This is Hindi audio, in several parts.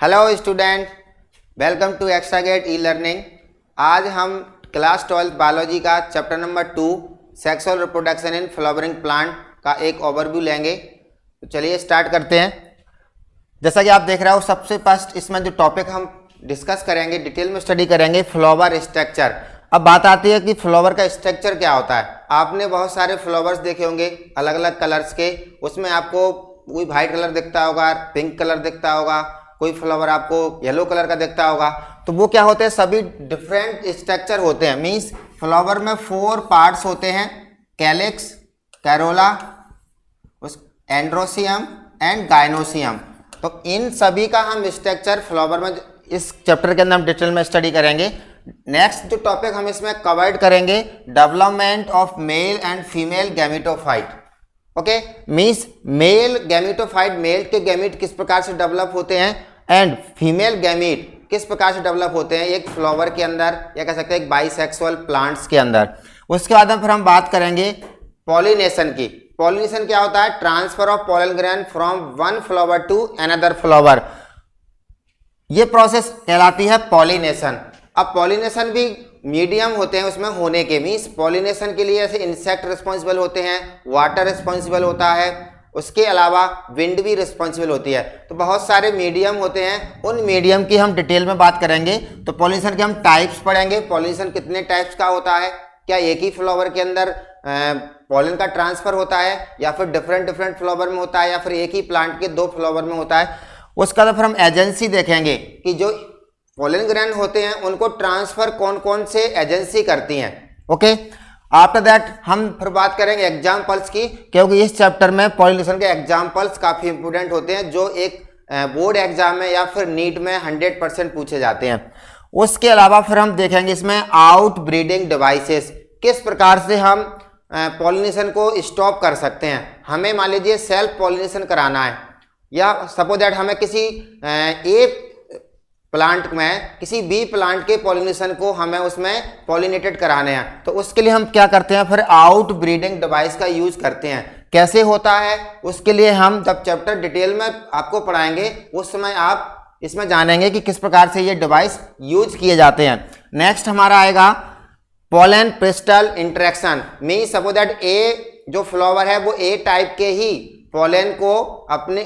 Hello student, welcome to extra gate e learning. आज हम क्लास 12 बायोलॉजी का chapter number 2 sexual reproduction in flowering plant का एक ओवरव्यू लेंगे। तो चलिए स्टार्ट करते हैं। जैसा कि आप देख रहे हो, सबसे फर्स्ट इसमें जो टॉपिक हम डिस्कस करेंगे, डिटेल में स्टडी करेंगे, फ्लावर स्ट्रक्चर। अब बात आती है कि फ्लावर का स्ट्रक्चर क्या होता है। आपने बहुत सारे फ्लावर्स देखे होंगे अलग अलग कलर्स के, उसमें आपको कोई वाइट कलर दिखता होगा, पिंक कलर दिखता होगा, कोई फ्लावर आपको येलो कलर का दिखता होगा। तो वो क्या होते हैं, सभी डिफरेंट स्ट्रक्चर होते हैं। मींस फ्लावर में 4 पार्ट्स होते हैं, calyx, corolla, androecium and gynoecium. तो इन सभी का हम स्ट्रक्चर फ्लावर में इस चैप्टर के अंदर हम डिटेल में स्टडी करेंगे। नेक्स्ट जो टॉपिक हम इसमें कवर्ड करेंगे, development of male and female gametophyte. Okay, means male gametophyte, male के गैमेट किस प्रकार से डेवलप होते हैं एंड फीमेल गैमेट किस प्रकार से डेवलप होते हैं एक फ्लावर के अंदर, या कह सकते हैं एक बाइसेक्सुअल प्लांट्स के अंदर। उसके बाद फिर हम बात करेंगे पॉलिनेशन की। पॉलिनेशन क्या होता है? Transfer of pollen grain from one flower to another flower. ये प्रोसेस कहलाती है पॉलिनेशन। अब पॉलिनेशन भी मीडियम होते हैं उसमें होने के, मीन्स पॉलिनेशन के लिए ऐसे इंसेक्ट रिस्पॉन्सिबल होते हैं, वाटर रिस्पॉन्सिबल होता है, उसके अलावा विंड भी रिस्पॉन्सिबल होती है। तो बहुत सारे मीडियम होते हैं, उन मीडियम की हम डिटेल में बात करेंगे। तो पॉलिनेशन के हम टाइप्स पढ़ेंगे, पॉलिनेशन कितने टाइप्स का होता है, क्या एक ही फ्लावर के अंदर पॉलन का ट्रांसफर होता है, या फिर डिफरेंट डिफरेंट फ्लावर में होता है, या फिर एक ही प्लांट के 2 फ्लावर में होता है। उसका तो फिर हम एजेंसी देखेंगे कि जो पोलन ग्रेन होते हैं उनको ट्रांसफर कौन कौन से एजेंसी करती हैं। ओके, आफ्टर दैट हम फिर बात करेंगे एग्जाम्पल्स की, क्योंकि इस चैप्टर में पॉलिनेशन के एग्जाम्पल्स काफ़ी इंपोर्टेंट होते हैं, जो एक बोर्ड एग्जाम में या फिर नीट में 100% पूछे जाते हैं। उसके अलावा फिर हम देखेंगे इसमें आउट ब्रीडिंग डिवाइसेस, किस प्रकार से हम पॉलिनेशन को स्टॉप कर सकते हैं। हमें मान लीजिए सेल्फ पॉलिनेशन कराना है, या सपोज दैट हमें किसी ए प्लांट में किसी बी प्लांट के पॉलिनेशन को हमें उसमें पॉलिनेटेड कराने हैं, तो उसके लिए हम क्या करते हैं, फिर आउट ब्रीडिंग डिवाइस का यूज करते हैं। कैसे होता है उसके लिए हम जब चैप्टर डिटेल में आपको पढ़ाएंगे उस समय आप इसमें जानेंगे कि किस प्रकार से ये डिवाइस यूज किए जाते हैं। नेक्स्ट हमारा आएगा pollen pistil interaction. Mean suppose that a जो फ्लावर है वो ए टाइप के ही पोलन को अपने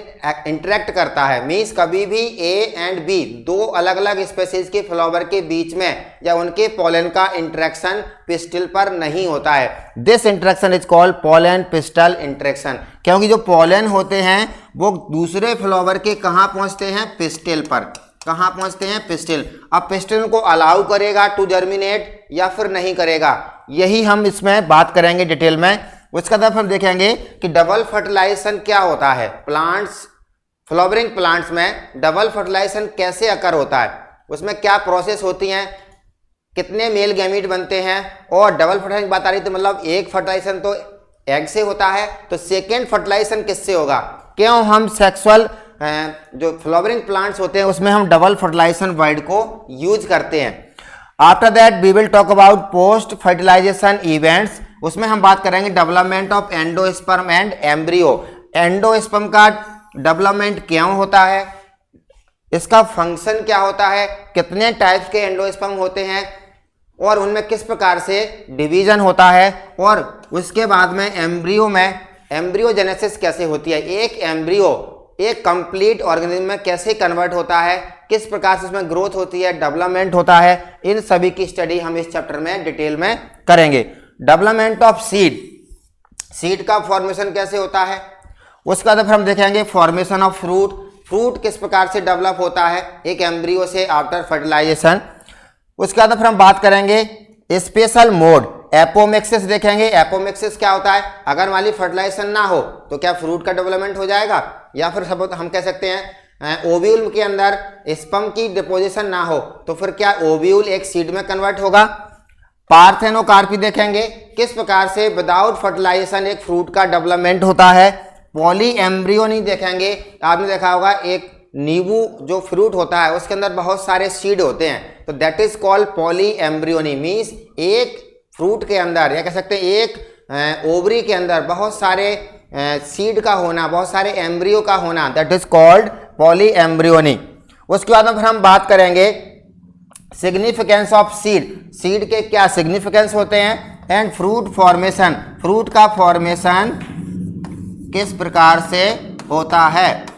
इंटरेक्ट करता है। मीन्स कभी भी ए एंड बी 2 अलग अलग स्पेसीज के फ्लावर के बीच में या उनके पोलन का इंटरेक्शन पिस्टल पर नहीं होता है। This interaction is called pollen pistil interaction, क्योंकि जो पोलन होते हैं वो दूसरे फ्लावर के कहाँ पहुँचते हैं, पिस्टल पर। कहाँ पहुँचते हैं, पिस्टल। अब पिस्टल को अलाउ करेगा टू जर्मिनेट या फिर नहीं करेगा, यही हम इसमें बात करेंगे डिटेल में। उसका तरफ हम देखेंगे कि डबल फर्टिलाइजेशन क्या होता है। प्लांट्स, फ्लावरिंग प्लांट्स में डबल फर्टिलाइजेशन कैसे अकर होता है, उसमें क्या प्रोसेस होती हैं, कितने मेल गैमीट बनते हैं। और डबल फर्टिलाइजेशन की बात आ रही थी, मतलब एक फर्टिलाइजेशन तो एग से होता है, तो सेकेंड फर्टिलाइजेशन किससे होगा। क्यों हम सेक्सुअल जो फ्लावरिंग प्लांट्स होते हैं उसमें हम डबल फर्टिलाइजेशन वर्ड को यूज करते हैं। After that we will talk about post fertilisation events. उसमें हम बात करेंगे development of endosperm and embryo. Endosperm का डेवलपमेंट क्यों होता है, इसका फंक्शन क्या होता है, कितने टाइप्स के एंडोस्पर्म होते हैं और उनमें किस प्रकार से डिवीजन होता है, और उसके बाद में एम्ब्रियो में एम्ब्रियोजेनेसिस कैसे होती है, एक एम्ब्रियो एक कंप्लीट ऑर्गेनिज्म में कैसे कन्वर्ट होता है, किस प्रकार से उसमें ग्रोथ होती है, डेवलपमेंट होता है। इन सभी की स्टडी हम इस चैप्टर में डिटेल में करेंगे। डेवलपमेंट ऑफ सीड, सीड का फॉर्मेशन कैसे होता है। उसका बाद हम देखेंगे फॉर्मेशन ऑफ फ्रूट, फ्रूट किस प्रकार से डेवलप होता है एक एम्ब्रियो से आफ्टर फर्टिलाइजेशन। उसके बाद फिर हम बात करेंगे स्पेशल मोड, एपोमिक्सिस देखेंगे। एपोमिक्सिस क्या होता है, अगर मान ली फर्टिलाइजेशन ना हो तो क्या फ्रूट का डेवलपमेंट हो जाएगा, या फिर सब हम कह सकते हैं ओव्यूल के अंदर स्पर्म की डिपोजिशन ना हो तो फिर क्या ओव्यूल एक सीड में कन्वर्ट होगा। पार्थेनोकार्पी देखेंगे, किस प्रकार से विदाउट फर्टिलाइजेशन एक फ्रूट का डेवलपमेंट होता है। पॉली एम्ब्रियोनी देखेंगे, आपने देखा होगा एक नींबू जो फ्रूट होता है उसके अंदर बहुत सारे सीड होते हैं, तो that is called poly embryony. Means एक फ्रूट के अंदर या कह सकते हैं एक ओवरी के अंदर बहुत सारे सीड का होना, बहुत सारे एम्ब्रियो का होना, that is called poly embryony. उसके बाद में फिर हम बात करेंगे सिग्निफिकेंस ऑफ सीड, सीड के क्या सिग्निफिकेंस होते हैं, एंड फ्रूट फॉर्मेशन, फ्रूट का फॉर्मेशन किस प्रकार से होता है।